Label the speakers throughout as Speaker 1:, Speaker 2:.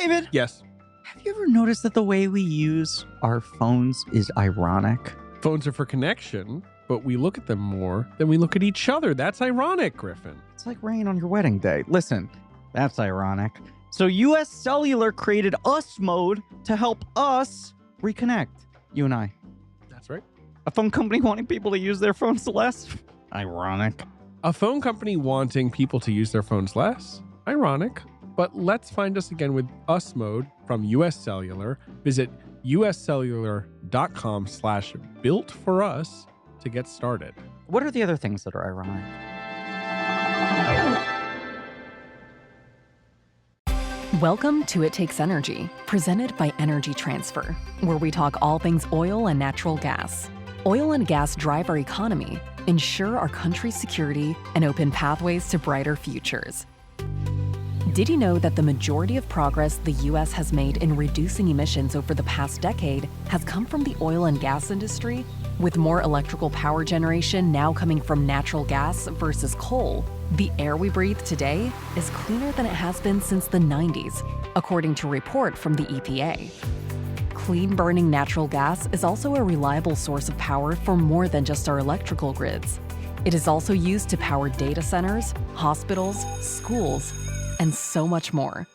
Speaker 1: David,
Speaker 2: Yes.
Speaker 1: have you ever noticed that the way we use our phones is ironic?
Speaker 2: Phones are for connection, but we look at them more than we look at each other. That's ironic, Griffin.
Speaker 1: It's like rain on your wedding day. Listen, that's ironic. So US Cellular created Us Mode to help us reconnect, you and I.
Speaker 2: That's right.
Speaker 1: A phone company wanting people to use their phones less? Ironic.
Speaker 2: A phone company wanting people to use their phones less? Ironic. But let's find us again with Us Mode from US Cellular. Visit uscellular.com/builtforus to get started.
Speaker 1: What are the other things that are ironic?
Speaker 3: Welcome to It Takes Energy, presented by Energy Transfer, where we talk all things oil and natural gas. Oil and gas drive our economy, ensure our country's security, and open pathways to brighter futures. Did you know that the majority of progress the U.S. has made in reducing emissions over the past decade has come from the oil and gas industry, with more electrical power generation now coming from natural gas versus coal? The air we breathe today is cleaner than it has been since the 90s, according to a report from the EPA. Clean-burning natural gas is also a reliable source of power for more than just our electrical grids. It is also used to power data centers, hospitals, schools, and so much more.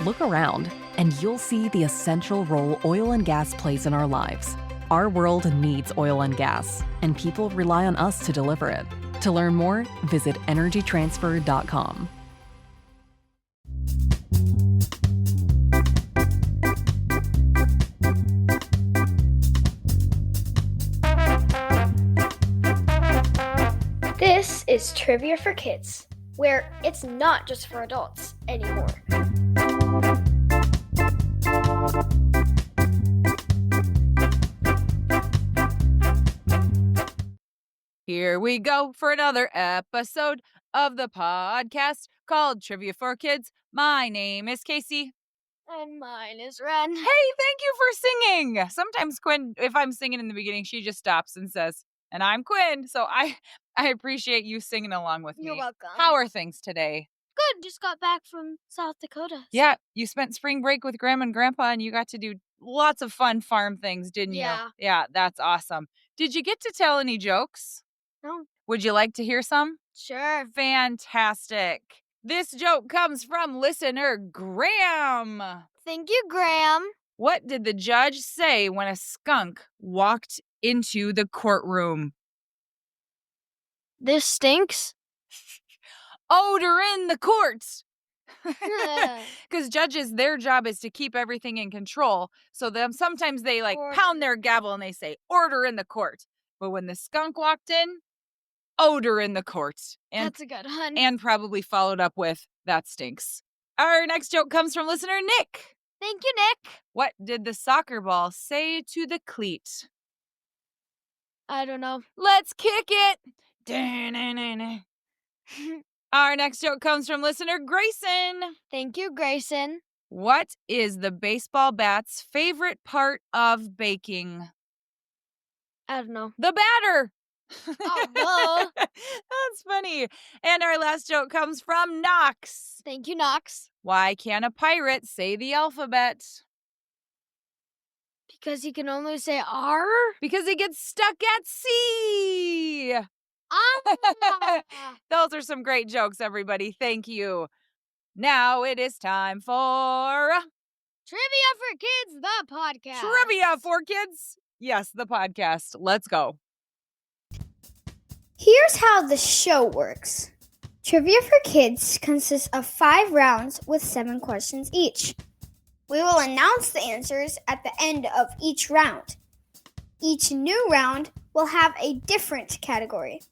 Speaker 3: Look around, and you'll see the essential role oil and gas plays in our lives. Our world needs oil and gas, and people rely on us to deliver it. To learn more, visit energytransfer.com.
Speaker 4: This is Trivia for Kids, where it's not just for adults anymore.
Speaker 5: Here we go for another episode of the podcast called Trivia for Kids. My name is Casey.
Speaker 4: And mine is Ren.
Speaker 5: Hey, thank you for singing. Sometimes Quinn, if I'm singing in the beginning, she just stops and says, and I'm Quinn. So I appreciate you singing along with me.
Speaker 4: You're welcome.
Speaker 5: How are things today?
Speaker 4: Good, just got back from South Dakota.
Speaker 5: Yeah, you spent spring break with Grandma and Grandpa and you got to do lots of fun farm things, didn't you?
Speaker 4: Yeah.
Speaker 5: Yeah, that's awesome. Did you get to tell any jokes?
Speaker 4: No.
Speaker 5: Would you like to hear some?
Speaker 4: Sure.
Speaker 5: Fantastic. This joke comes from listener Graham.
Speaker 4: Thank you, Graham.
Speaker 5: What did the judge say when a skunk walked into the courtroom?
Speaker 4: This stinks.
Speaker 5: Odor in the court. Because judges, their job is to keep everything in control. So sometimes they pound their gavel and they say, order in the court. But when the skunk walked in, odor in the court. And,
Speaker 4: That's a good one.
Speaker 5: And probably followed up with, that stinks. Our next joke comes from listener Nick.
Speaker 4: Thank you, Nick.
Speaker 5: What did the soccer ball say to the cleat?
Speaker 4: I don't know.
Speaker 5: Let's kick it. Da-na-na-na. Our next joke comes from listener Grayson.
Speaker 4: Thank you, Grayson.
Speaker 5: What is the baseball bat's favorite part of baking?
Speaker 4: I don't know.
Speaker 5: The batter.
Speaker 4: Oh,
Speaker 5: That's funny. And our last joke comes from Knox.
Speaker 4: Thank you, Knox.
Speaker 5: Why can't a pirate say the alphabet?
Speaker 4: Because he can only say R?
Speaker 5: Because he gets stuck at sea.
Speaker 4: Ah.
Speaker 5: Those are some great jokes, everybody. Thank you. Now it is time for
Speaker 4: Trivia for Kids, the podcast.
Speaker 5: Trivia for Kids. Yes, the podcast. Let's go.
Speaker 6: Here's how the show works. Trivia for Kids consists of 5 rounds with 7 questions each. We will announce the answers at the end of each round. Each new round will have a different category.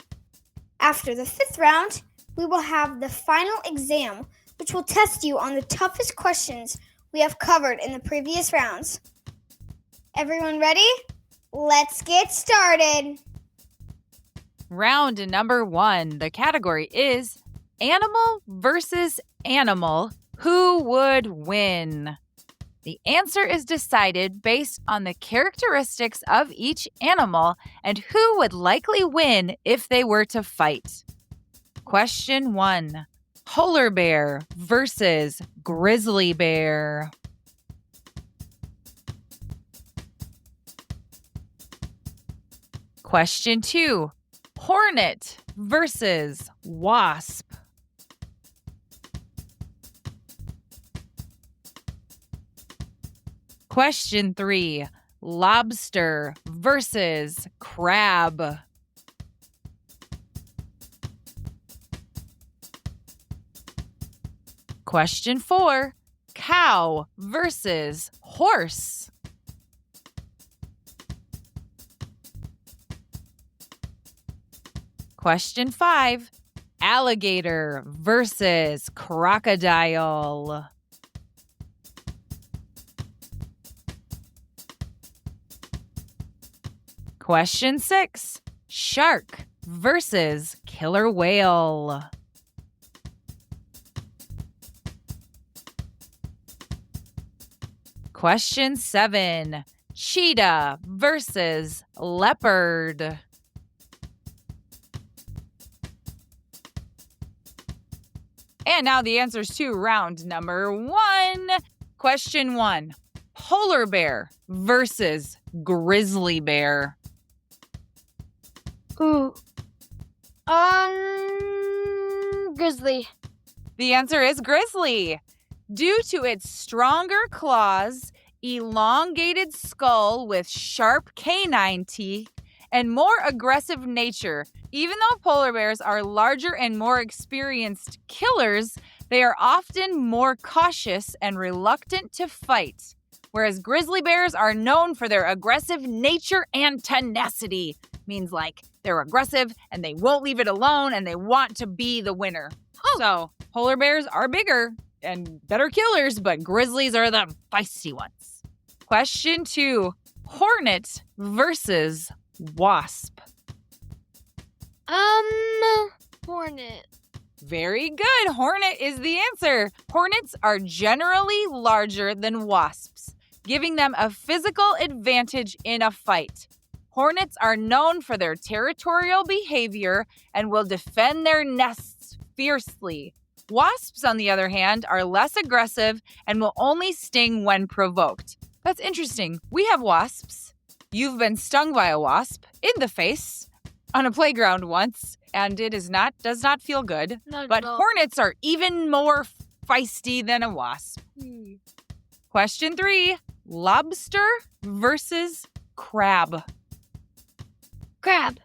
Speaker 6: After the 5th round, we will have the final exam, which will test you on the toughest questions we have covered in the previous rounds. Everyone ready? Let's get started.
Speaker 5: Round number 1. The category is animal versus animal. Who would win? The answer is decided based on the characteristics of each animal and who would likely win if they were to fight. Question 1. Polar bear versus grizzly bear. Question 2. Hornet versus wasp. Question 3. Lobster versus crab. Question 4. Cow versus horse. Question 5. Alligator versus crocodile. Question 6. Shark versus killer whale. Question 7. Cheetah versus leopard. And now the answers to round number 1. Question 1. Polar bear versus grizzly bear.
Speaker 4: Ooh. Grizzly.
Speaker 5: The answer is grizzly. Due to its stronger claws, elongated skull with sharp canine teeth, and more aggressive nature, even though polar bears are larger and more experienced killers, they are often more cautious and reluctant to fight, whereas grizzly bears are known for their aggressive nature and tenacity. Means like they're aggressive and they won't leave it alone and they want to be the winner. So polar bears are bigger and better killers, but grizzlies are the feisty ones. Question 2. Hornet versus wasp.
Speaker 4: Hornet.
Speaker 5: Very good. Hornet is the answer. Hornets are generally larger than wasps, giving them a physical advantage in a fight. Hornets are known for their territorial behavior and will defend their nests fiercely. Wasps, on the other hand, are less aggressive and will only sting when provoked. That's interesting. We have wasps. You've been stung by a wasp in the face on a playground once, and it does not feel good. But hornets are even more feisty than a wasp. Question 3. Lobster versus crab.
Speaker 4: Crab.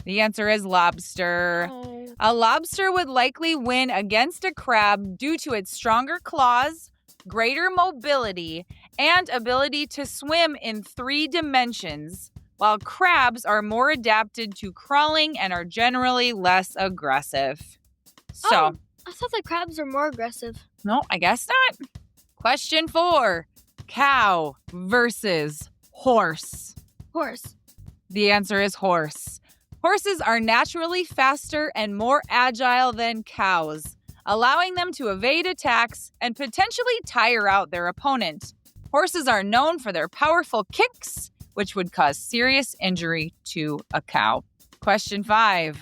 Speaker 5: The answer is lobster.
Speaker 4: Oh.
Speaker 5: A lobster would likely win against a crab due to its stronger claws, greater mobility, and ability to swim in 3 dimensions, while crabs are more adapted to crawling and are generally less aggressive. So,
Speaker 4: I thought the crabs are more aggressive.
Speaker 5: no, I guess not. Question 4. Cow versus horse.
Speaker 4: Horse.
Speaker 5: The answer is horse. Horses are naturally faster and more agile than cows, allowing them to evade attacks and potentially tire out their opponent. Horses are known for their powerful kicks, which would cause serious injury to a cow. Question 5.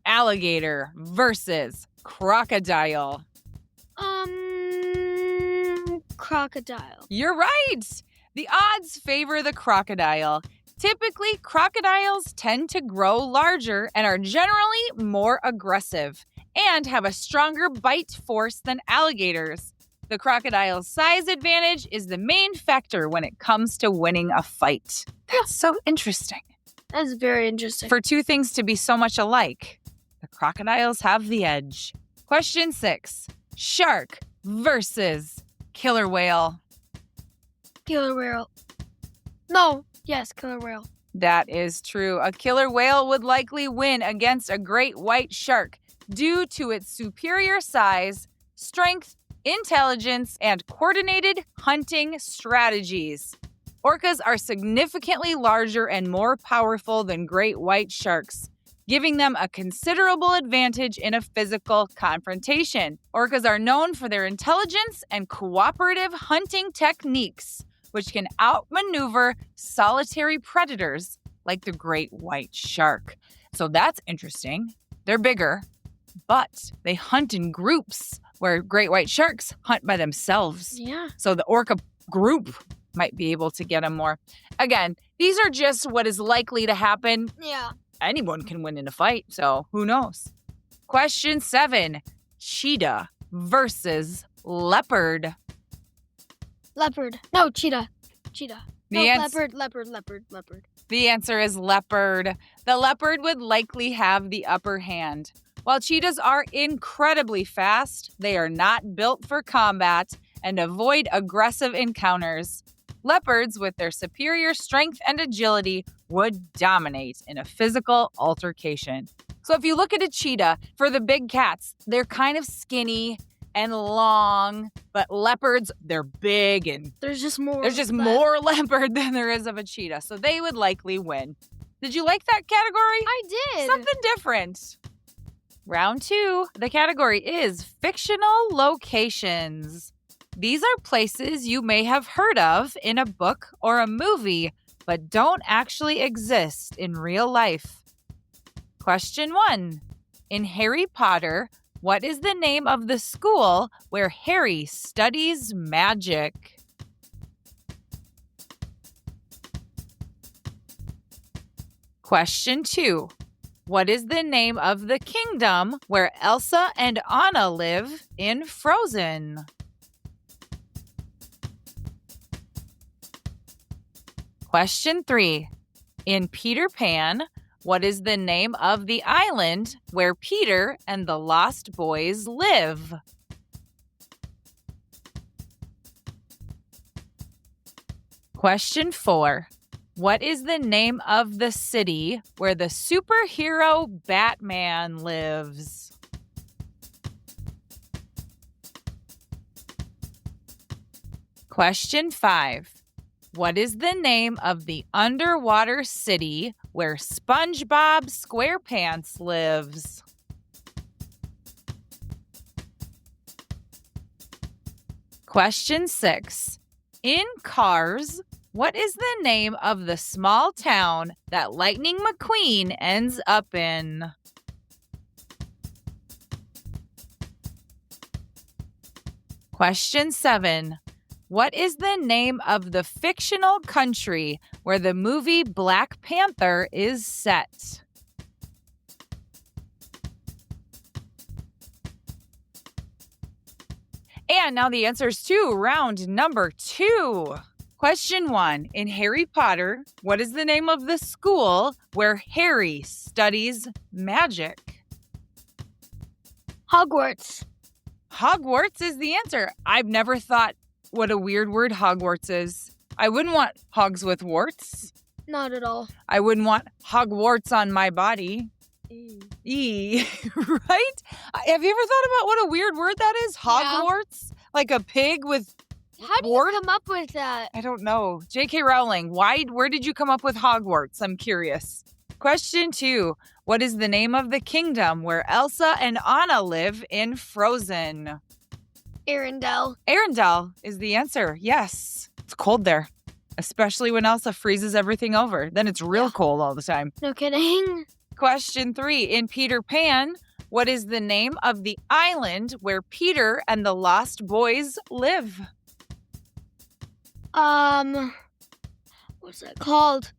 Speaker 5: Alligator versus crocodile.
Speaker 4: Crocodile.
Speaker 5: You're right. The odds favor the crocodile. Typically, crocodiles tend to grow larger and are generally more aggressive and have a stronger bite force than alligators. The crocodile's size advantage is the main factor when it comes to winning a fight. That's so interesting.
Speaker 4: That's very interesting.
Speaker 5: For 2 things to be so much alike, the crocodiles have the edge. Question 6. Shark versus killer whale.
Speaker 4: Killer whale. No. Yes, killer whale.
Speaker 5: That is true. A killer whale would likely win against a great white shark due to its superior size, strength, intelligence, and coordinated hunting strategies. Orcas are significantly larger and more powerful than great white sharks, giving them a considerable advantage in a physical confrontation. Orcas are known for their intelligence and cooperative hunting techniques, which can outmaneuver solitary predators like the great white shark. So that's interesting. They're bigger. but they hunt in groups where great white sharks hunt by themselves.
Speaker 4: Yeah.
Speaker 5: So the orca group might be able to get them more. Again, these are just what is likely to happen.
Speaker 4: Yeah.
Speaker 5: Anyone can win in a fight, so who knows? Question 7. Cheetah versus leopard.
Speaker 4: Leopard. No, cheetah. Cheetah. No,
Speaker 5: The ans-
Speaker 4: leopard.
Speaker 5: The answer is leopard. The leopard would likely have the upper hand. While cheetahs are incredibly fast, they are not built for combat and avoid aggressive encounters. Leopards, with their superior strength and agility, would dominate in a physical altercation. So if you look at a cheetah, for the big cats, they're kind of skinny and long, but leopards, they're big and
Speaker 4: There's just more.
Speaker 5: more leopard than there is of a cheetah. So they would likely win. Did you like that category?
Speaker 4: I did.
Speaker 5: Something different. Round 2, the category is fictional locations. These are places you may have heard of in a book or a movie, but don't actually exist in real life. Question 1. In Harry Potter, what is the name of the school where Harry studies magic? Question 2. What is the name of the kingdom where Elsa and Anna live in Frozen? Question 3. In Peter Pan, what is the name of the island where Peter and the Lost Boys live? Question 4. What is the name of the city where the superhero Batman lives? Question 5. What is the name of the underwater city where SpongeBob SquarePants lives? Question 6. In Cars, what is the name of the small town that Lightning McQueen ends up in? Question 7. What is the name of the fictional country where the movie Black Panther is set? And now the answers to round number 2. Question 1. In Harry Potter, what is the name of the school where Harry studies magic?
Speaker 4: Hogwarts.
Speaker 5: Hogwarts is the answer. I've never thought what a weird word Hogwarts is. I wouldn't want hogs with warts.
Speaker 4: Not at all.
Speaker 5: I wouldn't want Hogwarts on my body. Right? Have you ever thought about what a weird word that is? Hogwarts? Like a pig with
Speaker 4: How do
Speaker 5: wart?
Speaker 4: you come up with that?
Speaker 5: I don't know. J.K. Rowling, where did you come up with Hogwarts? I'm curious. Question 2. What is the name of the kingdom where Elsa and Anna live in Frozen?
Speaker 4: Arendelle.
Speaker 5: Arendelle is the answer. Yes. It's cold there, especially when Elsa freezes everything over. Then it's real cold all the time.
Speaker 4: No kidding.
Speaker 5: Question 3. In Peter Pan, what is the name of the island where Peter and the Lost Boys live?
Speaker 4: What's that called?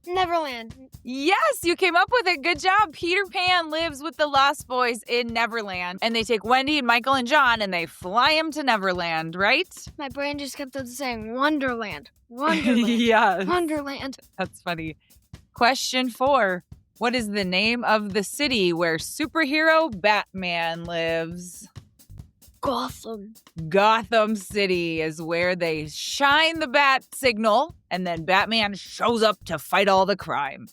Speaker 4: Neverland.
Speaker 5: Yes, you came up with it. Good job. Peter Pan lives with the Lost Boys in Neverland. And they take Wendy and Michael and John and they fly them to Neverland, right?
Speaker 4: My brain just kept on saying Wonderland. Wonderland.
Speaker 5: Yes.
Speaker 4: Wonderland.
Speaker 5: That's funny. Question 4. What is the name of the city where superhero Batman lives?
Speaker 4: Gotham.
Speaker 5: Gotham City is where they shine the bat signal and then Batman shows up to fight all the crime.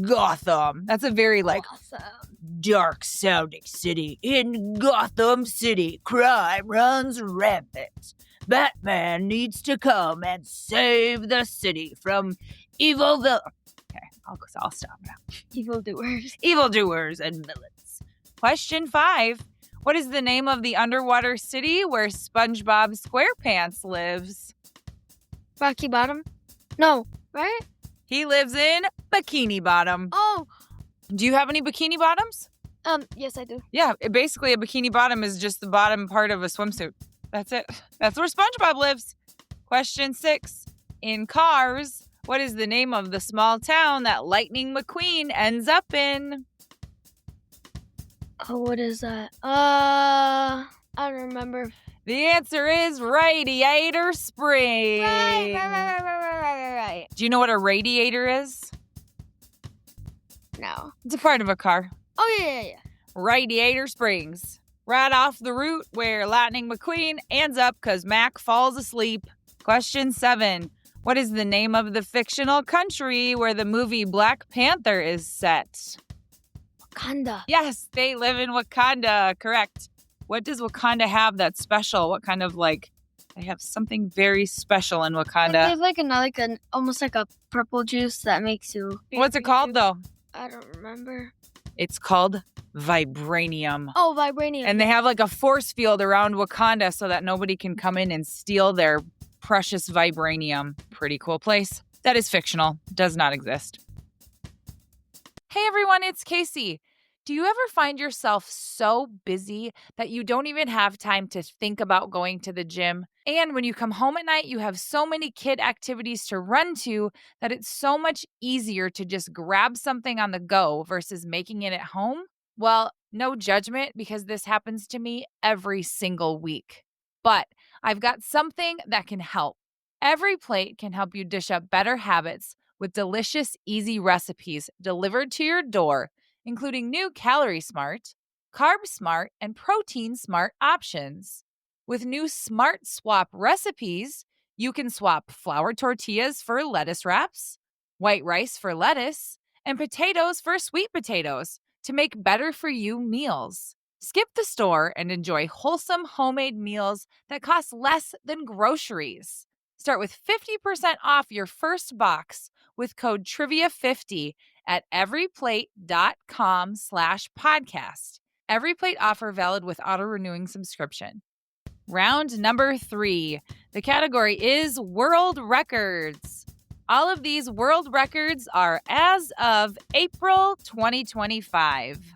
Speaker 5: Gotham. That's a very
Speaker 4: Gotham.
Speaker 5: dark sounding city. In Gotham City, crime runs rampant. Batman needs to come and save the city from evil villains. Okay, I'll stop now.
Speaker 4: Evildoers.
Speaker 5: Evildoers and villains. Question 5. What is the name of the underwater city where SpongeBob SquarePants lives?
Speaker 4: Rocky Bottom? No, right?
Speaker 5: He lives in Bikini Bottom.
Speaker 4: Oh,
Speaker 5: Do you have any Bikini Bottoms?
Speaker 4: Yes, I do.
Speaker 5: Yeah, basically a bikini bottom is just the bottom part of a swimsuit. That's it. That's where SpongeBob lives. Question 6. In Cars, what is the name of the small town that Lightning McQueen ends up in?
Speaker 4: Oh, what is that? I don't remember.
Speaker 5: The answer is Radiator Springs.
Speaker 4: Right.
Speaker 5: Do you know what a radiator is?
Speaker 4: No.
Speaker 5: It's a part of a car.
Speaker 4: Oh, yeah.
Speaker 5: Radiator Springs. Right off the route where Lightning McQueen ends up because Mac falls asleep. Question 7. What is the name of the fictional country where the movie Black Panther is set?
Speaker 4: Wakanda.
Speaker 5: Yes, they live in Wakanda. Correct. What does Wakanda have that's special? What kind of they have something very special in
Speaker 4: They
Speaker 5: Wakanda.
Speaker 4: have almost like a purple juice that makes you.
Speaker 5: What's it called though?
Speaker 4: I don't remember.
Speaker 5: It's called vibranium.
Speaker 4: Oh, vibranium.
Speaker 5: And they have a force field around Wakanda so that nobody can come in and steal their precious vibranium. Pretty cool place. That is fictional. Does not exist. Hey everyone, it's Casey. Do you ever find yourself so busy that you don't even have time to think about going to the gym? And when you come home at night, you have so many kid activities to run to that it's so much easier to just grab something on the go versus making it at home? Well, no judgment because this happens to me every single week. But I've got something that can help. Every Plate can help you dish up better habits with delicious, easy recipes delivered to your door, including new Calorie Smart, Carb Smart, and Protein Smart options. With new Smart Swap recipes, you can swap flour tortillas for lettuce wraps, white rice for lettuce, and potatoes for sweet potatoes to make better-for-you meals. Skip the store and enjoy wholesome homemade meals that cost less than groceries. Start with 50% off your first box with code TRIVIA50 at everyplate.com/podcast. Every Plate offer valid with auto-renewing subscription. Round number 3. The category is world records. All of these world records are as of April 2025.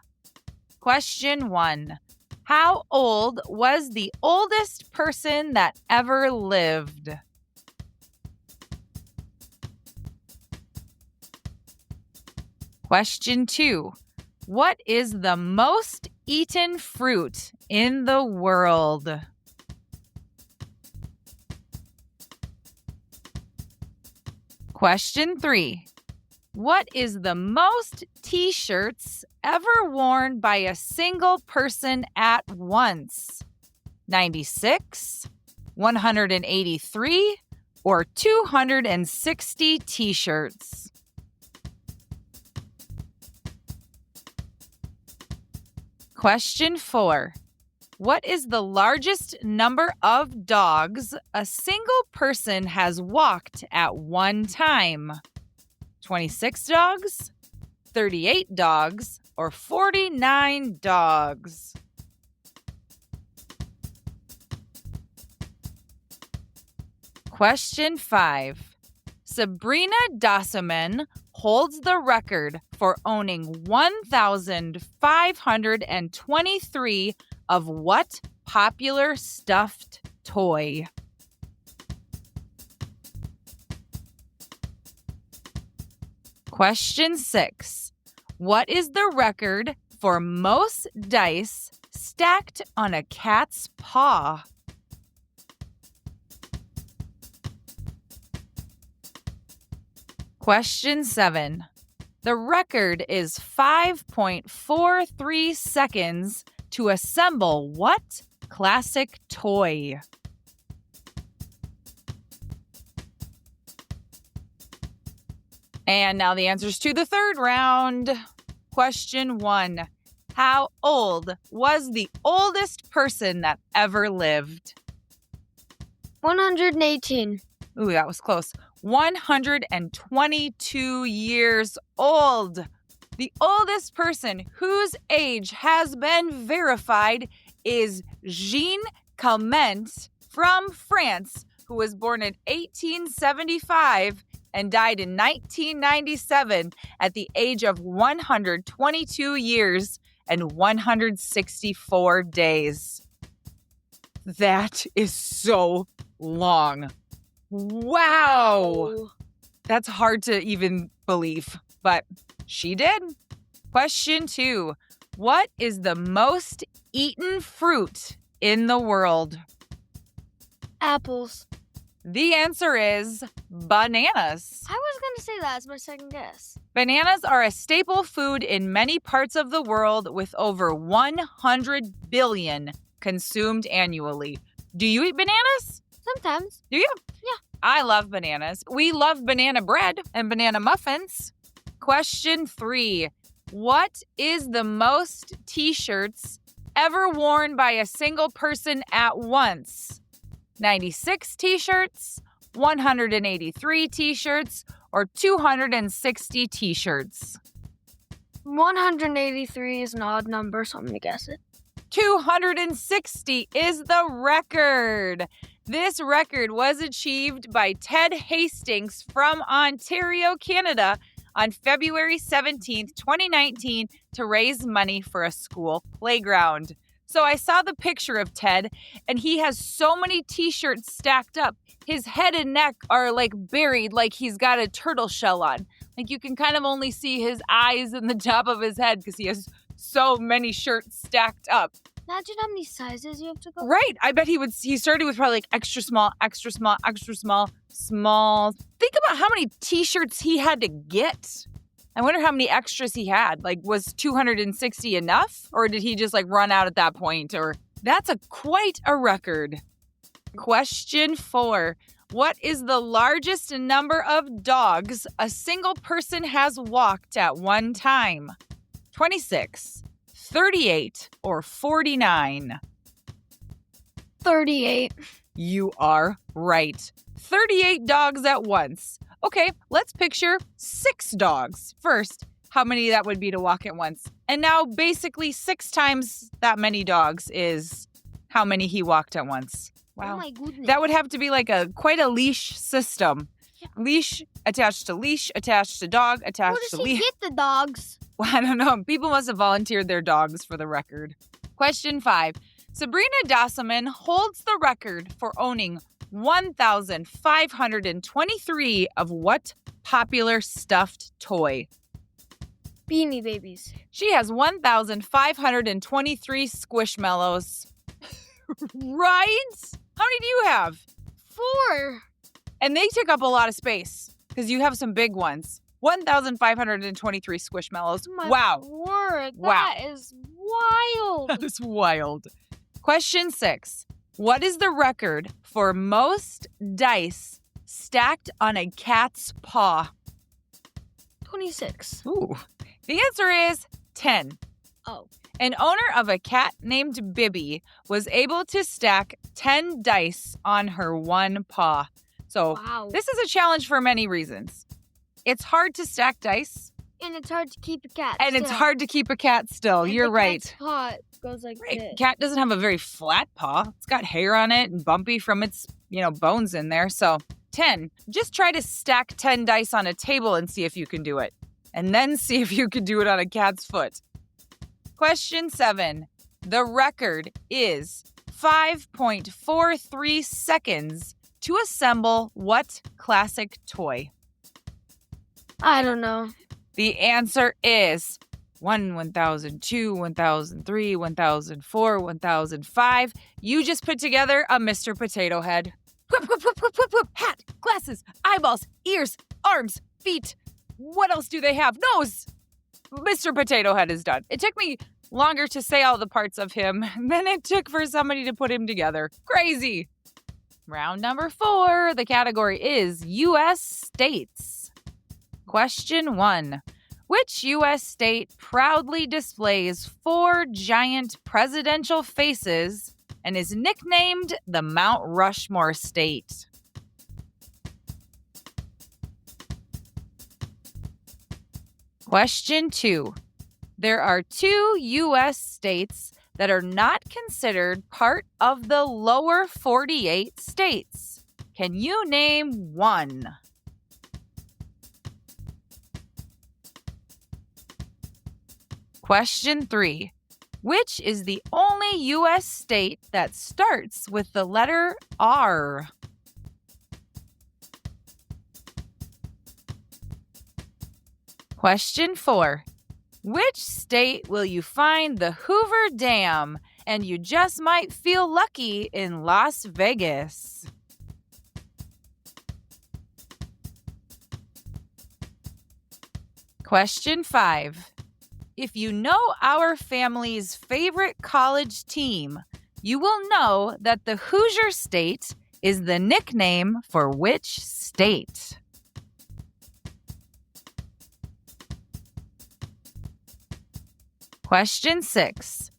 Speaker 5: Question 1. How old was the oldest person that ever lived? Question 2. What is the most eaten fruit in the world? Question 3. What is the most t-shirts ever worn by a single person at once? 96, 183, or 260 t-shirts? Question 4. What is the largest number of dogs a single person has walked at one time? 26 dogs, 38 dogs, or 49 dogs? Question 5. Sabrina Dassaman holds the record for owning 1,523 of what popular stuffed toy? Question 6. What is the record for most dice stacked on a cat's paw? Question 7. The record is 5.43 seconds to assemble what classic toy? And now the answers to the third round. Question 1. How old was the oldest person that ever lived?
Speaker 4: 118.
Speaker 5: Ooh, that was close. 122 years old. The oldest person whose age has been verified is Jean Calment from France, who was born in 1875 and died in 1997 at the age of 122 years and 164 days. That is so long. Wow. That's hard to even believe, but she did. Question 2. What is the most eaten fruit in the world?
Speaker 7: Apples.
Speaker 5: The answer is bananas.
Speaker 7: I was going to say that as my second guess.
Speaker 5: Bananas are a staple food in many parts of the world with over 100 billion consumed annually. Do you eat bananas?
Speaker 7: Sometimes.
Speaker 5: Do you?
Speaker 7: Yeah.
Speaker 5: I love bananas. We love banana bread and banana muffins. Question 3. What is the most t-shirts ever worn by a single person at once? 96 t-shirts, 183 t-shirts, or 260 t-shirts?
Speaker 7: 183 is an odd number, so I'm going to guess it.
Speaker 5: 260 is the record. This record was achieved by Ted Hastings from Ontario, Canada, on February 17th, 2019, to raise money for a school playground. So I saw the picture of Ted, and he has so many t-shirts stacked up. His head and neck are like buried, like he's got a turtle shell on. Like you can kind of only see his eyes and the top of his head because he has so many shirts stacked up.
Speaker 7: Imagine how many sizes you have to go.
Speaker 5: Right. I bet he started with probably like extra small, extra small, extra small, small. Think about how many t-shirts he had to get. I wonder how many extras he had. Like, was 260 enough? Or did he just like run out at that point? Or that's quite a record. Question 4. What is the largest number of dogs a single person has walked at one time? 26, 38, or 49?
Speaker 7: 38.
Speaker 5: You are right. 38 dogs at once. Okay, let's picture 6 dogs. First, how many that would be to walk at once. And now basically 6 times that many dogs is how many he walked at once. Wow.
Speaker 7: Oh my goodness.
Speaker 5: That would have to be like quite a leash system.
Speaker 7: Yeah.
Speaker 5: Leash attached to dog, attached
Speaker 7: Where
Speaker 5: to
Speaker 7: does he
Speaker 5: leash.
Speaker 7: get the dogs?
Speaker 5: Well, I don't know. People must have volunteered their dogs for the record. Question 5. Sabrina Dasselman holds the record for owning 1,523 of what popular stuffed toy?
Speaker 7: Beanie Babies.
Speaker 5: She has 1,523 Squishmallows. Right? How many do you have?
Speaker 7: 4.
Speaker 5: And they take up a lot of space because you have some big ones. 1,523 Squishmallows.
Speaker 7: My
Speaker 5: Wow.
Speaker 7: word.
Speaker 5: Wow.
Speaker 7: That is wild.
Speaker 5: That is wild. Question 6. What is the record for most dice stacked on a cat's paw?
Speaker 7: 26.
Speaker 5: Ooh. The answer is 10.
Speaker 7: Oh.
Speaker 5: An owner of a cat named Bibby was able to stack 10 dice on her one paw. So
Speaker 7: Wow.
Speaker 5: this is a challenge for many reasons. It's hard to stack dice.
Speaker 7: And it's hard to keep a cat
Speaker 5: And it's
Speaker 7: still.
Speaker 5: hard to keep a cat still.
Speaker 7: And
Speaker 5: You're
Speaker 7: the
Speaker 5: right.
Speaker 7: cat's paw goes like
Speaker 5: Right.
Speaker 7: this.
Speaker 5: Cat doesn't have a very flat paw. It's got hair on it and bumpy from its, bones in there. So 10. Just try to stack 10 dice on a table and see if you can do it. And then see if you can do it on a cat's foot. Question 7. The record is 5.43 seconds to assemble what classic toy?
Speaker 7: I don't know.
Speaker 5: The answer is 1, 1,000, 2, 1,003, 1,004, 1,005. You just put together a Mr. Potato Head. Whoop, whoop, whoop, whoop, whoop, whoop. Hat, glasses, eyeballs, ears, arms, feet. What else do they have? Nose. Mr. Potato Head is done. It took me longer to say all the parts of him than it took for somebody to put him together. Crazy. Round number 4. The category is U.S. states. Question 1. Which U.S. state proudly displays 4 giant presidential faces and is nicknamed the Mount Rushmore State? Question 2. There are 2 U.S. states that are not considered part of the lower 48 states. Can you name one? Question 3. Which is the only U.S. state that starts with the letter R? Question 4. Which state will you find the Hoover Dam and you just might feel lucky in Las Vegas? Question 5. If you know our family's favorite college team, you will know that the Hoosier State is the nickname for which state? Question 6.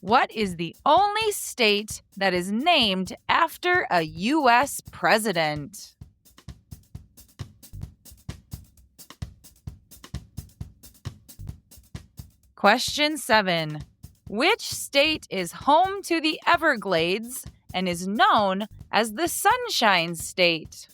Speaker 5: What is the only state that is named after a U.S. president? Question 7. Which state is home to the Everglades and is known as the Sunshine State?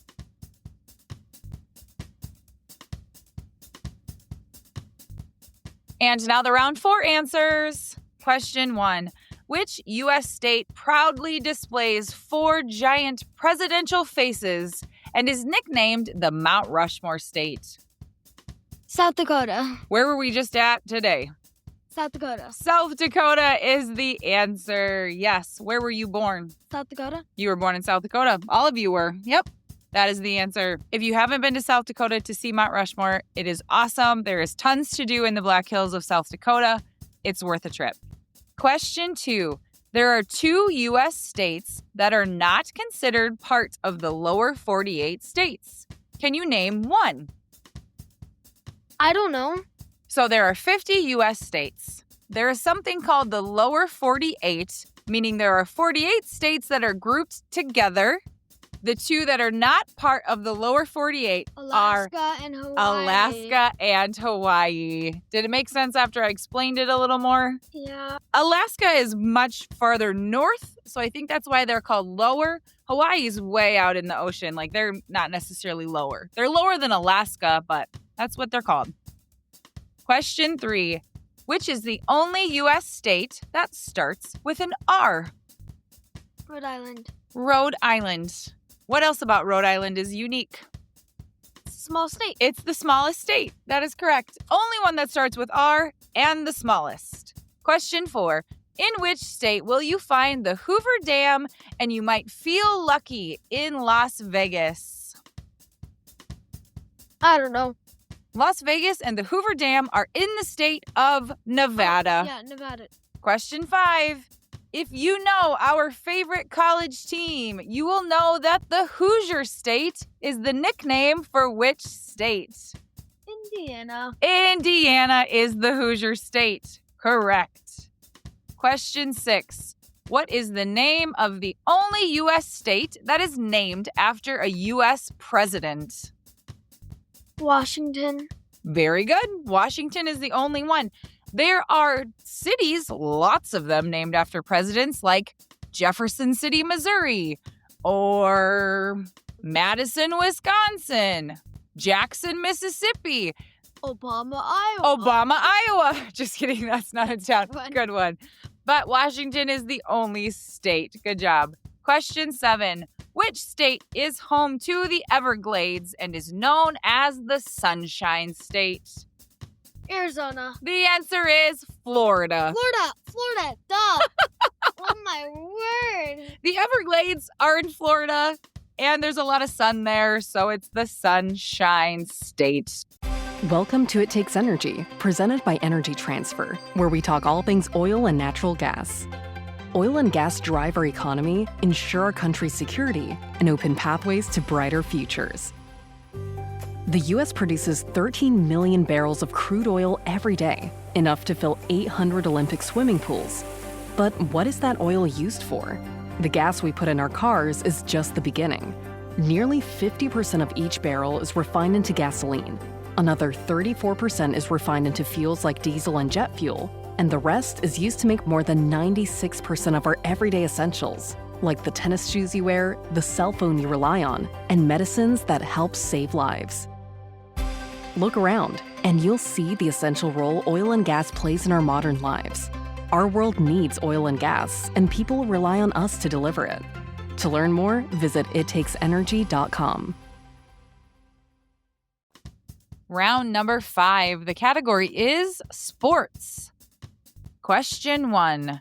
Speaker 5: And now the round 4 answers. Question 1. Which U.S. state proudly displays 4 giant presidential faces and is nicknamed the Mount Rushmore State?
Speaker 7: South Dakota.
Speaker 5: Where were we just at today?
Speaker 7: South Dakota.
Speaker 5: South Dakota is the answer. Yes. Where were you born?
Speaker 7: South Dakota.
Speaker 5: You were born in South Dakota. All of you were. Yep. That is the answer. If you haven't been to South Dakota to see Mount Rushmore, it is awesome. There is tons to do in the Black Hills of South Dakota. It's worth a trip. Question 2. There are 2 U.S. states that are not considered part of the lower 48 states. Can you name one?
Speaker 7: I don't know.
Speaker 5: So there are 50 U.S. states. There is something called the lower 48, meaning there are 48 states that are grouped together. The 2 that are not part of the lower 48
Speaker 7: Alaska
Speaker 5: are
Speaker 7: and Hawaii.
Speaker 5: Alaska and Hawaii. Did it make sense after I explained it a little more?
Speaker 7: Yeah.
Speaker 5: Alaska is much farther north, so I think that's why they're called lower. Hawaii is way out in the ocean. Like, they're not necessarily lower. They're lower than Alaska, but that's what they're called. Question 3. Which is the only U.S. state that starts with an R?
Speaker 7: Rhode Island.
Speaker 5: Rhode Island. What else about Rhode Island is unique?
Speaker 7: It's a small state.
Speaker 5: It's the smallest state. That is correct. Only one that starts with R and the smallest. Question 4. In which state will you find the Hoover Dam and you might feel lucky in Las Vegas?
Speaker 7: I don't know.
Speaker 5: Las Vegas and the Hoover Dam are in the state of Nevada.
Speaker 7: Yeah, Nevada.
Speaker 5: Question 5. If you know our favorite college team, you will know that the Hoosier State is the nickname for which state?
Speaker 7: Indiana.
Speaker 5: Indiana is the Hoosier State. Correct. Question 6. What is the name of the only U.S. state that is named after a U.S. president?
Speaker 7: Washington.
Speaker 5: Very good. Washington is the only one. There are cities, lots of them, named after presidents, like Jefferson City, Missouri, or Madison, Wisconsin, Jackson, Mississippi,
Speaker 7: Obama, Iowa.
Speaker 5: Obama, Iowa. Just kidding. That's not a town.
Speaker 7: Good one.
Speaker 5: Good one. But Washington is the only state. Good job. Question 7. Which state is home to the Everglades and is known as the Sunshine State?
Speaker 7: Arizona.
Speaker 5: The answer is Florida.
Speaker 7: Florida. Duh. Oh my word.
Speaker 5: The Everglades are in Florida, and there's a lot of sun there, so it's the Sunshine State.
Speaker 3: Welcome to It Takes Energy, presented by Energy Transfer, where we talk all things oil and natural gas. Oil and gas drive our economy, ensure our country's security, and open pathways to brighter futures. The U.S. produces 13 million barrels of crude oil every day, enough to fill 800 Olympic swimming pools. But what is that oil used for? The gas we put in our cars is just the beginning. Nearly 50% of each barrel is refined into gasoline. Another 34% is refined into fuels like diesel and jet fuel, and the rest is used to make more than 96% of our everyday essentials, like the tennis shoes you wear, the cell phone you rely on, and medicines that help save lives. Look around, and you'll see the essential role oil and gas plays in our modern lives. Our world needs oil and gas, and people rely on us to deliver it. To learn more, visit ittakesenergy.com.
Speaker 5: Round number 5. The category is sports. Question 1.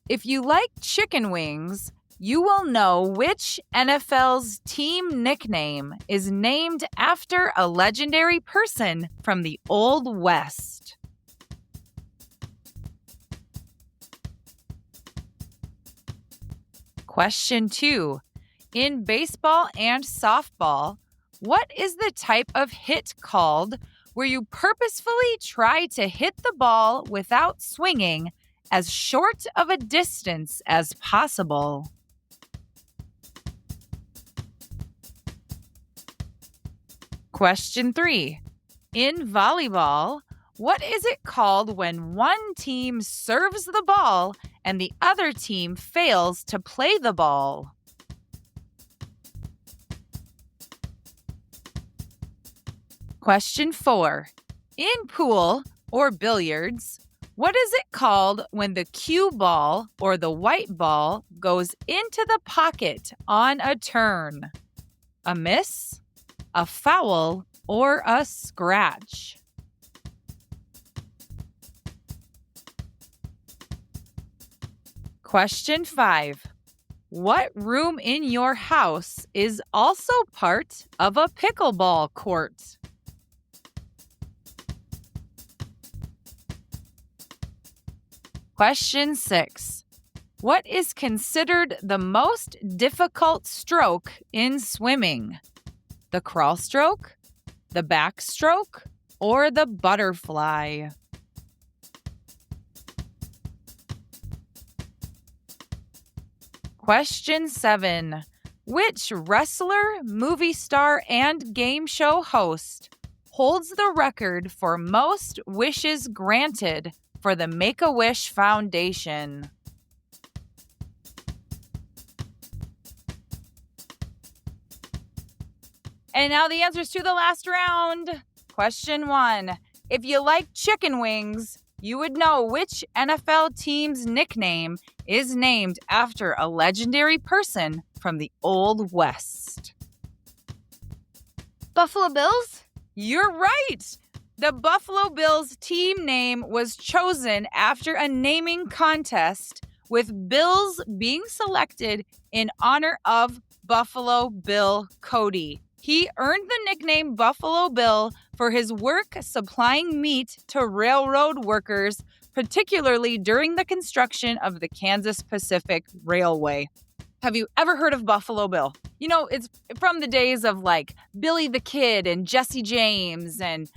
Speaker 5: If you like chicken wings, you will know which NFL's team nickname is named after a legendary person from the Old West. Question 2. In baseball and softball, what is the type of hit called where you purposefully try to hit the ball without swinging as short of a distance as possible? Question 3. In volleyball, what is it called when one team serves the ball and the other team fails to play the ball? Question 4. In pool or billiards, what is it called when the cue ball or the white ball goes into the pocket on a turn? A miss, a foul, or a scratch? Question 5. What room in your house is also part of a pickleball court? Question 6. What is considered the most difficult stroke in swimming? The crawl stroke, the backstroke, or the butterfly? Question 7. Which wrestler, movie star, and game show host holds the record for most wishes granted for the Make-A-Wish Foundation? And now the answers to the last round. Question 1. If you like chicken wings, you would know which NFL team's nickname is named after a legendary person from the Old West.
Speaker 7: Buffalo Bills?
Speaker 5: You're right! The Buffalo Bills team name was chosen after a naming contest, with Bills being selected in honor of Buffalo Bill Cody. He earned the nickname Buffalo Bill for his work supplying meat to railroad workers, particularly during the construction of the Kansas Pacific Railway. Have you ever heard of Buffalo Bill? You know, it's from the days of like Billy the Kid and Jesse James and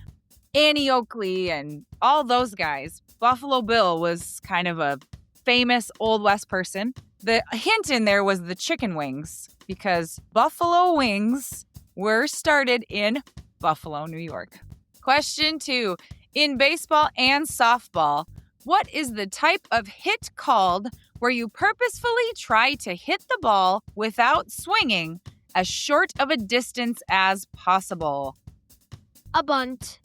Speaker 5: Annie Oakley and all those guys. Buffalo Bill was kind of a famous Old West person. The hint in there was the chicken wings, because buffalo wings were started in Buffalo, New York. Question 2. In baseball and softball, what is the type of hit called where you purposefully try to hit the ball without swinging as short of a distance as possible?
Speaker 7: A bunt.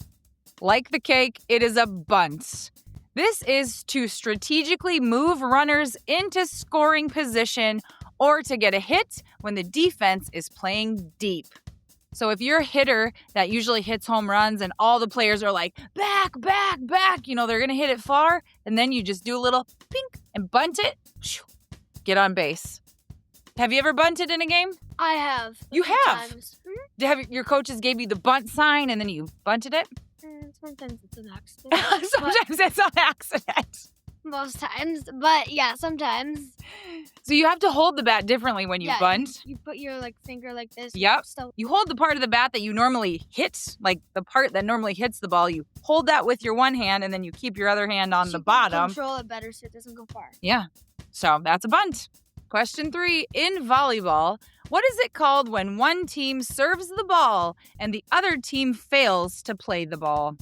Speaker 5: Like the cake, it is a bunt. This is to strategically move runners into scoring position or to get a hit when the defense is playing deep. So if you're a hitter that usually hits home runs and all the players are like, back, back, back, you know, they're going to hit it far, and then you just do a little pink and bunt it, get on base. Have you ever bunted in a game?
Speaker 7: I have.
Speaker 5: You have?
Speaker 7: Times.
Speaker 5: Your coaches gave you the bunt sign and then you bunted it?
Speaker 7: Sometimes it's an accident.
Speaker 5: Sometimes it's an accident.
Speaker 7: Most times. But yeah, sometimes.
Speaker 5: So you have to hold the bat differently when you bunt.
Speaker 7: You put your finger like this.
Speaker 5: Yep.
Speaker 7: So
Speaker 5: You hold the part of the bat that you normally hit, like the part that normally hits the ball. You hold that with your one hand and then you keep your other hand on the bottom.
Speaker 7: Control it better so it doesn't go far.
Speaker 5: Yeah. So that's a bunt. Question 3. In volleyball, what is it called when one team serves the ball and the other team fails to play the ball?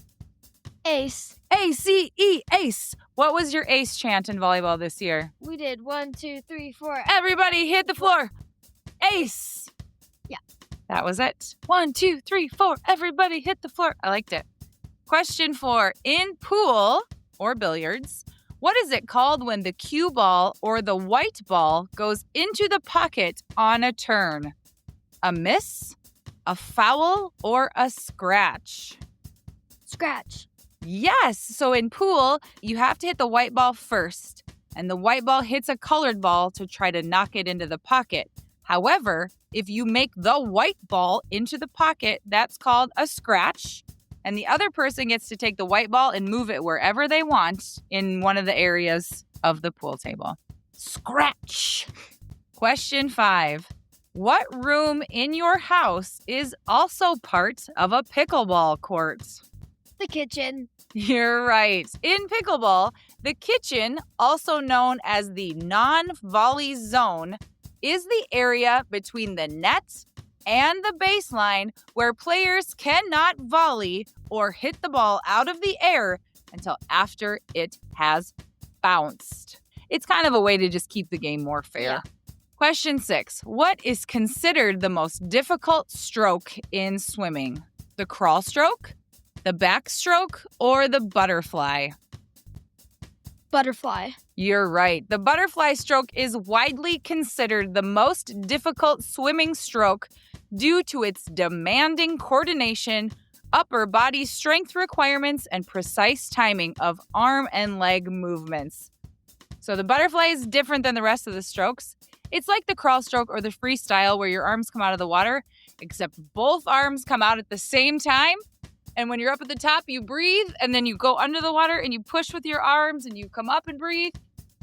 Speaker 7: Ace.
Speaker 5: A-C-E, ace. What was your ace chant in volleyball this year?
Speaker 7: We did 1, 2, 3, 4.
Speaker 5: Everybody hit the floor. Ace.
Speaker 7: Yeah.
Speaker 5: That was it. 1, 2, 3, 4. Everybody hit the floor. I liked it. Question 4. In pool or billiards, What is it called when the cue ball or the white ball goes into the pocket on a turn? A miss, a foul, or a scratch?
Speaker 7: Scratch.
Speaker 5: Yes. So in pool, you have to hit the white ball first, and the white ball hits a colored ball to try to knock it into the pocket. However, if you make the white ball into the pocket, that's called a scratch. And the other person gets to take the white ball and move it wherever they want in one of the areas of the pool table. Scratch. Question 5. What room in your house is also part of a pickleball court?
Speaker 7: The kitchen.
Speaker 5: You're right. In pickleball, the kitchen, also known as the non-volley zone, is the area between the net and the baseline where players cannot volley or hit the ball out of the air until after it has bounced. It's kind of a way to just keep the game more fair.
Speaker 7: Yeah.
Speaker 5: Question 6. What is considered the most difficult stroke in swimming? The crawl stroke, the backstroke, or the butterfly?
Speaker 7: Butterfly.
Speaker 5: You're right. The butterfly stroke is widely considered the most difficult swimming stroke due to its demanding coordination, upper body strength requirements, and precise timing of arm and leg movements. So the butterfly is different than the rest of the strokes. It's like the crawl stroke or the freestyle where your arms come out of the water, except both arms come out at the same time. And when you're up at the top, you breathe, and then you go under the water and you push with your arms and you come up and breathe.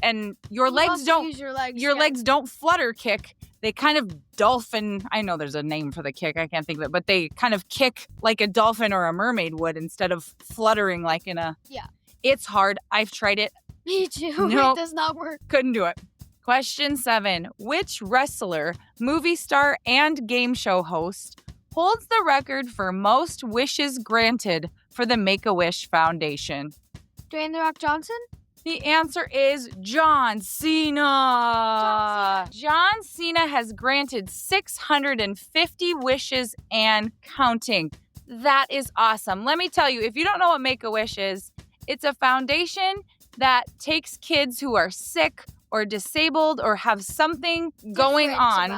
Speaker 5: And your legs don't
Speaker 7: use your legs.
Speaker 5: your legs don't flutter kick. They kind of dolphin. I know there's a name for the kick. I can't think of it, but they kind of kick like a dolphin or a mermaid would instead of fluttering like in a.
Speaker 7: Yeah.
Speaker 5: It's hard. I've tried it.
Speaker 7: Me too.
Speaker 5: Nope.
Speaker 7: It does not work.
Speaker 5: Couldn't do it. Question 7. Which wrestler, movie star, and game show host holds the record for most wishes granted for the Make-A-Wish Foundation?
Speaker 7: Dwayne The Rock Johnson?
Speaker 5: The answer is John Cena. John Cena has granted 650 wishes and counting. That is awesome. Let me tell you, if you don't know what Make-A-Wish is, it's a foundation that takes kids who are sick or disabled or have something going on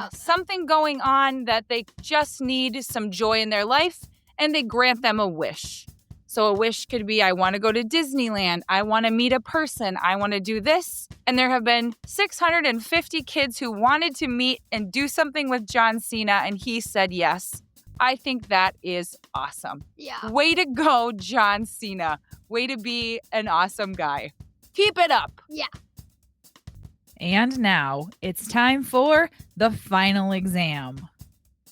Speaker 5: that they just need some joy in their life, and they grant them a wish. So a wish could be, I want to go to Disneyland. I want to meet a person. I want to do this. And there have been 650 kids who wanted to meet and do something with John Cena, and he said yes. I think that is awesome.
Speaker 7: Yeah.
Speaker 5: Way to go, John Cena. Way to be an awesome guy. Keep it up.
Speaker 7: Yeah.
Speaker 5: And now it's time for the final exam.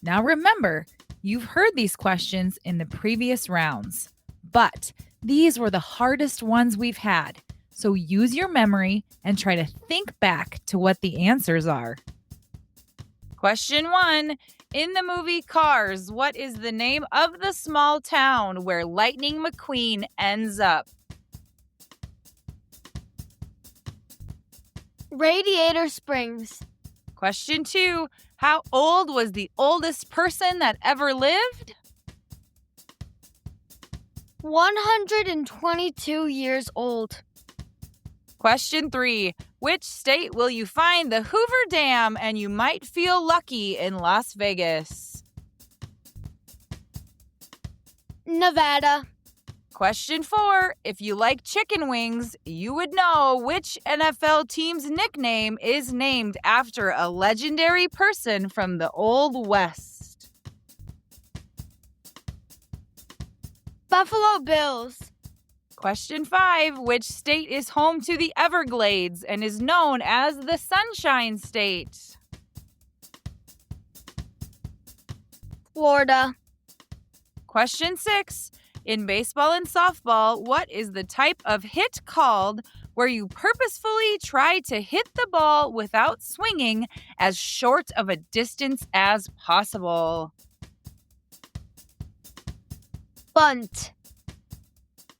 Speaker 5: Now remember, you've heard these questions in the previous rounds, but these were the hardest ones we've had. So use your memory and try to think back to what the answers are. Question 1. In the movie Cars, what is the name of the small town where Lightning McQueen ends up?
Speaker 7: Radiator Springs.
Speaker 5: Question 2. How old was the oldest person that ever lived?
Speaker 7: 122 years old.
Speaker 5: Question 3. Which state will you find the Hoover Dam and you might feel lucky in Las Vegas?
Speaker 7: Nevada.
Speaker 5: Question 4. If you like chicken wings, you would know which NFL team's nickname is named after a legendary person from the Old West.
Speaker 7: Buffalo Bills.
Speaker 5: Question 5. Which state is home to the Everglades and is known as the Sunshine State?
Speaker 7: Florida.
Speaker 5: Question 6. In baseball and softball, what is the type of hit called where you purposefully try to hit the ball without swinging as short of a distance as possible?
Speaker 7: Bunt.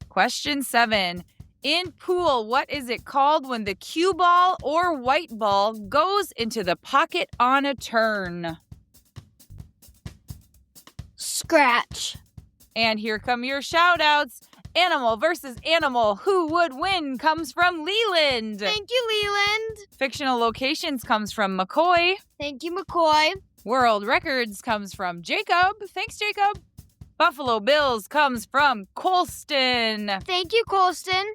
Speaker 5: Question 7. In pool, what is it called when the cue ball or white ball goes into the pocket on a turn?
Speaker 7: Scratch.
Speaker 5: And here come your shout outs. Animal versus Animal, Who Would Win comes from Leland.
Speaker 7: Thank you, Leland.
Speaker 5: Fictional Locations comes from McCoy.
Speaker 7: Thank you, McCoy.
Speaker 5: World Records comes from Jacob. Thanks, Jacob. Buffalo Bills comes from Colston.
Speaker 7: Thank you, Colston.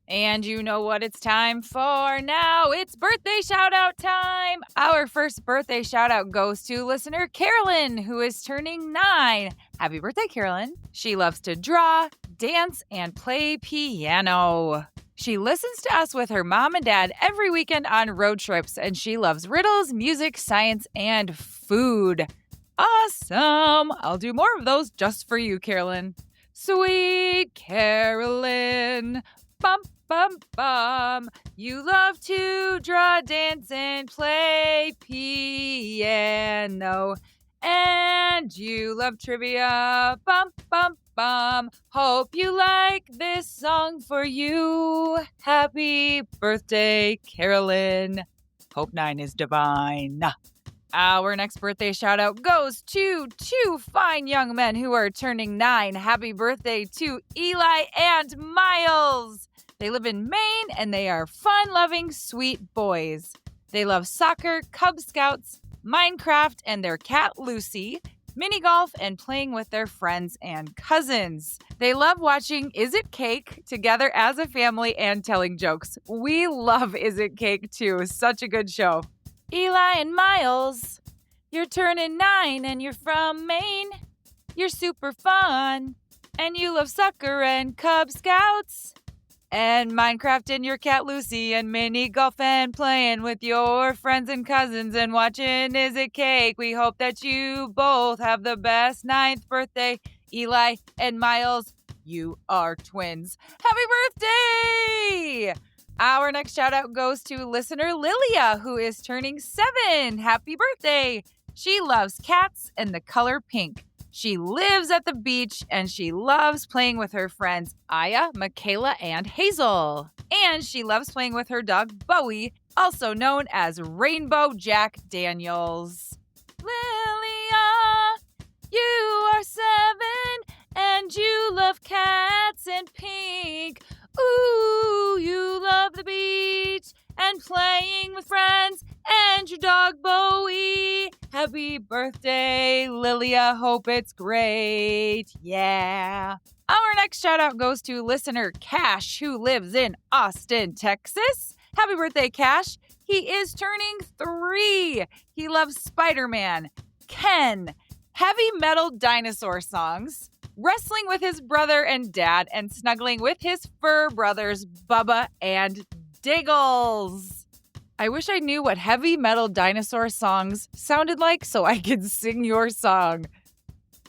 Speaker 5: And you know what it's time for now. It's birthday shout-out time. Our first birthday shout-out goes to listener Carolyn, who is turning 9. Happy birthday, Carolyn. She loves to draw, dance, and play piano. She listens to us with her mom and dad every weekend on road trips, and she loves riddles, music, science, and food. Awesome. I'll do more of those just for you, Carolyn. Sweet Carolyn. Bum, bum, bum. You love to draw, dance, and play piano. And you love trivia. Bum, bum, bum. Hope you like this song for you. Happy birthday, Carolyn. Hope 9 is divine. Our next birthday shout out goes to 2 fine young men who are turning 9. Happy birthday to Eli and Miles. They live in Maine and they are fun-loving, sweet boys. They love soccer, Cub Scouts, Minecraft, and their cat Lucy, mini golf, and playing with their friends and cousins. They love watching Is It Cake together as a family and telling jokes. We love Is It Cake too. Such a good show. Eli and Miles, you're turning 9 and you're from Maine. You're super fun and you love soccer and Cub Scouts and Minecraft and your cat Lucy and mini golf and playing with your friends and cousins and watching Is It Cake. We hope that you both have the best 9th birthday. Eli and Miles, you are twins. Happy birthday! Our next shout out goes to listener Lilia, who is turning 7. Happy birthday! She loves cats and the color pink. She lives at the beach and she loves playing with her friends Aya, Michaela, and Hazel. And she loves playing with her dog Bowie, also known as Rainbow Jack Daniels. Lilia, you are 7 and you love cats and pink. Ooh, you love the beach and playing with friends and your dog Bowie. Happy birthday, Lilia. Hope it's great. Yeah. Our next shout out goes to listener Cash, who lives in Austin, Texas. Happy birthday, Cash. He is turning 3. He loves Spider-Man, Ken, heavy metal dinosaur songs, wrestling with his brother and dad, and snuggling with his fur brothers, Bubba and Diggles. I wish I knew what heavy metal dinosaur songs sounded like so I could sing your song.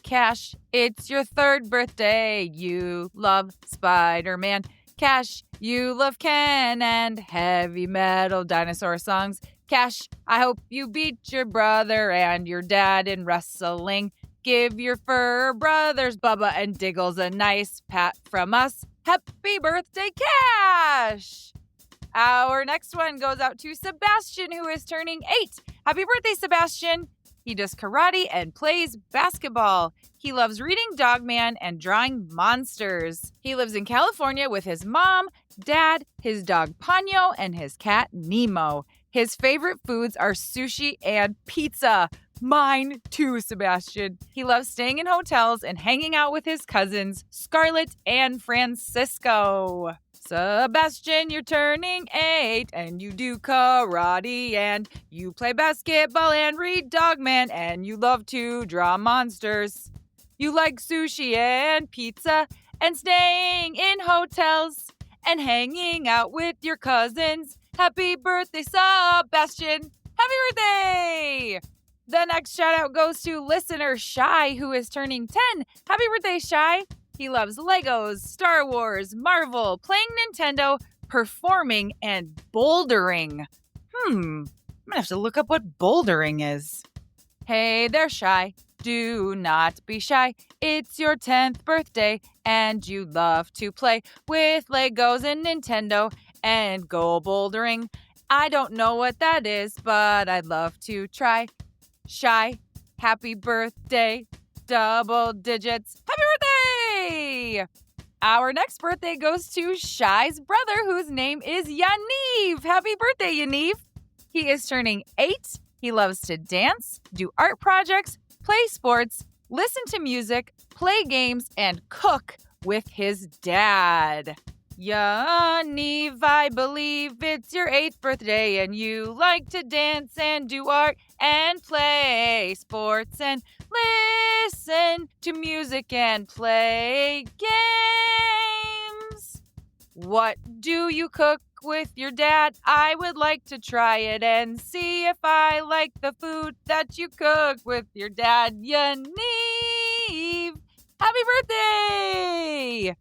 Speaker 5: Cash, it's your 3rd birthday. You love Spider-Man. Cash, you love Ken and heavy metal dinosaur songs. Cash, I hope you beat your brother and your dad in wrestling. Give your fur brothers, Bubba and Diggles, a nice pat from us. Happy birthday, Cash! Our next one goes out to Sebastian, who is turning 8. Happy birthday, Sebastian! He does karate and plays basketball. He loves reading Dogman and drawing monsters. He lives in California with his mom, dad, his dog Ponyo, and his cat Nemo. His favorite foods are sushi and pizza. Mine too, Sebastian. He loves staying in hotels and hanging out with his cousins, Scarlett and Francisco. Sebastian, you're turning 8, and you do karate, and you play basketball and read Dogman, and you love to draw monsters. You like sushi and pizza, and staying in hotels, and hanging out with your cousins. Happy birthday, Sebastian! Happy birthday! The next shout out goes to listener Shy, who is turning 10. Happy birthday, Shy! He loves Legos, Star Wars, Marvel, playing Nintendo, performing, and bouldering. I'm gonna have to look up what bouldering is. Hey there, Shy. Do not be shy. It's your 10th birthday, and you love to play with Legos and Nintendo and go bouldering. I don't know what that is, but I'd love to try. Shy, happy birthday. Double digits. Happy birthday! Our next birthday goes to Shai's brother, whose name is Yaniv. Happy birthday, Yaniv. He is turning 8. He loves to dance, do art projects, play sports, listen to music, play games, and cook with his dad. Yaniv, I believe it's your 8th birthday and you like to dance and do art and play sports and listen to music and play games. What do you cook with your dad? I would like to try it and see if I like the food that you cook with your dad, Yaniv. Happy birthday!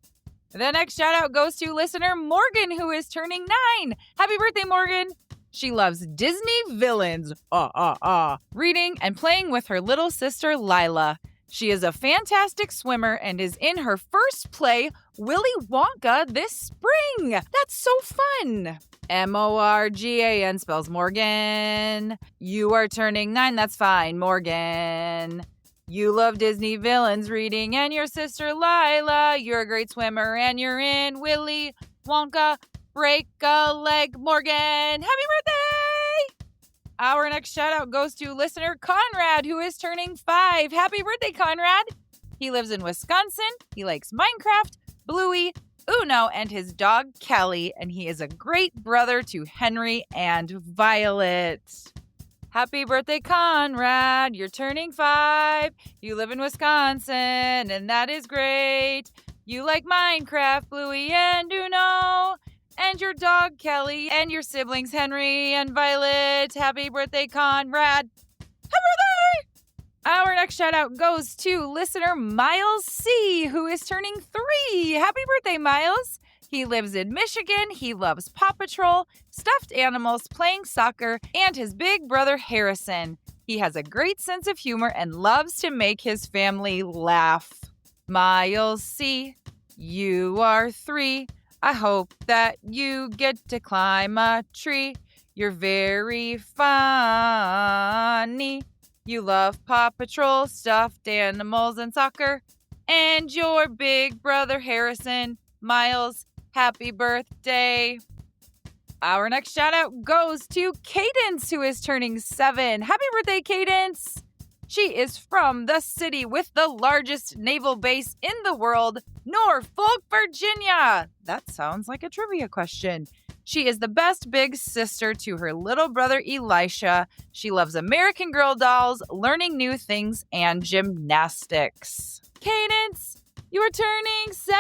Speaker 5: The next shout out goes to listener Morgan, who is turning 9. Happy birthday, Morgan! She loves Disney villains, reading and playing with her little sister Lila. She is a fantastic swimmer and is in her first play, Willy Wonka, this spring. That's so fun. Morgan spells Morgan. You are turning 9. That's fine, Morgan. You love Disney villains reading and your sister Lila. You're a great swimmer and you're in Willy Wonka. Break a leg, Morgan. Happy birthday! Our next shout out goes to listener Conrad, who is turning 5. Happy birthday, Conrad. He lives in Wisconsin. He likes Minecraft, Bluey, Uno, and his dog Kelly. And he is a great brother to Henry and Violet. Happy birthday, Conrad. You're turning 5. You live in Wisconsin, and that is great. You like Minecraft, Bluey, and Uno, and your dog, Kelly, and your siblings, Henry and Violet. Happy birthday, Conrad. Happy birthday! Our next shout out goes to listener Miles C., who is turning 3. Happy birthday, Miles. He lives in Michigan. He loves Paw Patrol, stuffed animals, playing soccer, and his big brother Harrison. He has a great sense of humor and loves to make his family laugh. Miles C., you are 3. I hope that you get to climb a tree. You're very funny. You love Paw Patrol, stuffed animals, and soccer. And your big brother Harrison, Miles, happy birthday. Our next shout out goes to Cadence, who is turning 7. Happy birthday, Cadence. She is from the city with the largest naval base in the world, Norfolk, Virginia. That sounds like a trivia question. She is the best big sister to her little brother Elisha. She loves American Girl dolls, learning new things, and gymnastics. Cadence, you are turning 7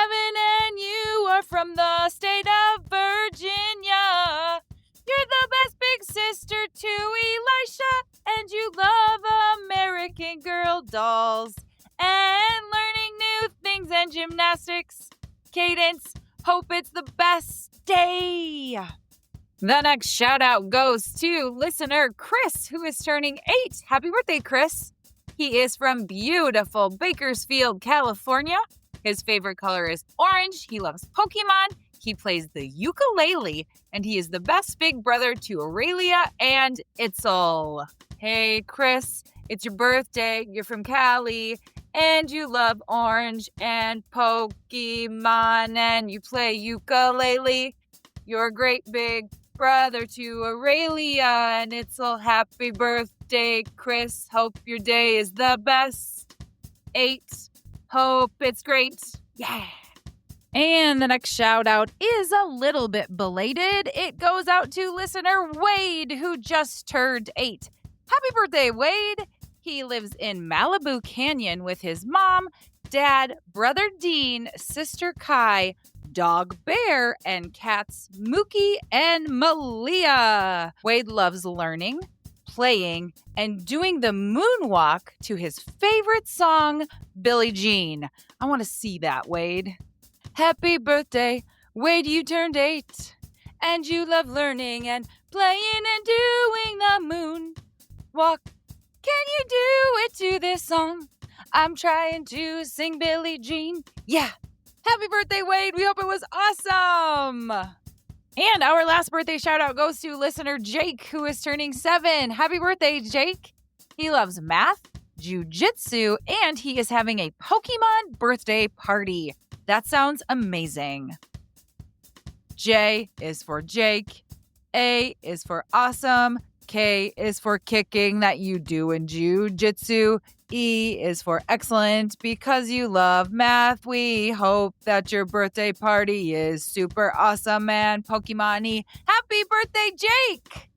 Speaker 5: and you are from the state of Virginia. You're the best big sister to Elisha, and you love American Girl dolls and learning new things and gymnastics. Cadence, hope it's the best day. The next shout out goes to listener Chris, who is turning 8. Happy birthday, Chris. He is from beautiful Bakersfield, California. His favorite color is orange. He loves Pokemon. He plays the ukulele, and he is the best big brother to Aurelia and Itzel. Hey, Chris, it's your birthday. You're from Cali, and you love orange and Pokemon, and you play ukulele. You're a great big brother to Aurelia and Itzel. Happy birthday, Chris. Hope your day is the best. 8. Hope it's great. Yeah. And the next shout out is a little bit belated. It goes out to listener Wade, who just turned 8. Happy birthday, Wade. He lives in Malibu Canyon with his mom, dad, brother Dean, sister Kai, dog Bear, and cats Mookie and Malia. Wade loves learning, playing, and doing the moonwalk to his favorite song, Billie Jean. I want to see that, Wade. Happy birthday, Wade, you turned 8. And you love learning and playing and doing the moonwalk. Can you do it to this song? I'm trying to sing Billie Jean. Yeah. Happy birthday, Wade. We hope it was awesome. And our last birthday shout out goes to listener Jake, who is turning 7. Happy birthday, Jake. He loves math, jujitsu, and he is having a Pokemon birthday party. That sounds amazing. J is for Jake. A is for awesome. K is for kicking that you do in jujitsu. E is for excellent because you love math. We hope that your birthday party is super awesome and Pokemon-y. Happy birthday, Jake!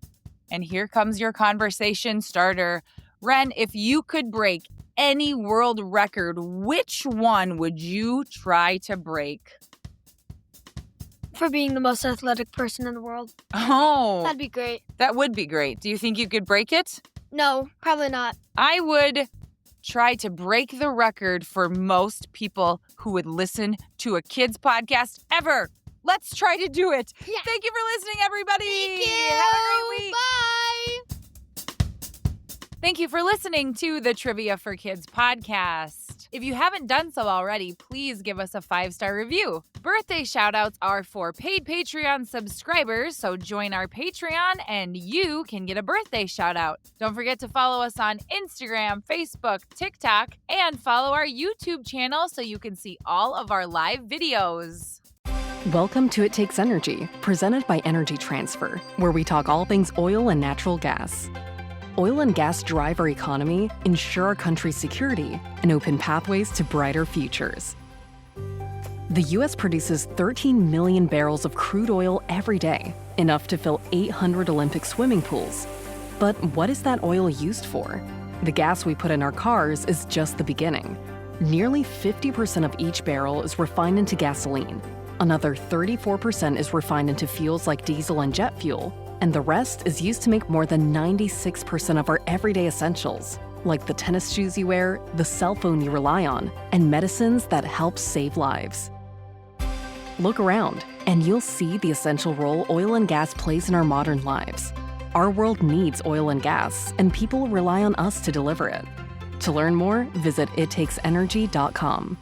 Speaker 5: And here comes your conversation starter. Ren, if you could break any world record, which one would you try to break?
Speaker 7: For being the most athletic person in the world.
Speaker 5: Oh,
Speaker 7: That'd be great.
Speaker 5: that would be great. Do you think you could break it?
Speaker 7: No, probably not.
Speaker 5: I would try to break the record for most people who would listen to a kids podcast ever. Let's try to do it.
Speaker 7: Yeah.
Speaker 5: Thank you for listening, everybody.
Speaker 7: Thank you.
Speaker 5: Have a great week.
Speaker 7: Bye.
Speaker 5: Thank you for listening to the Trivia for Kids podcast. If you haven't done so already, please give us a 5-star review. Birthday shoutouts are for paid Patreon subscribers, so join our Patreon and you can get a birthday shoutout. Don't forget to follow us on Instagram, Facebook, TikTok, and follow our YouTube channel so you can see all of our live videos.
Speaker 3: Welcome to It Takes Energy, presented by Energy Transfer, where we talk all things oil and natural gas. Oil and gas drive our economy, ensure our country's security, and open pathways to brighter futures. The U.S. produces 13 million barrels of crude oil every day, enough to fill 800 Olympic swimming pools. But what is that oil used for? The gas we put in our cars is just the beginning. Nearly 50% of each barrel is refined into gasoline. Another 34% is refined into fuels like diesel and jet fuel, and the rest is used to make more than 96% of our everyday essentials, like the tennis shoes you wear, the cell phone you rely on, and medicines that help save lives. Look around, and you'll see the essential role oil and gas plays in our modern lives. Our world needs oil and gas, and people rely on us to deliver it. To learn more, visit ittakes.energy.com.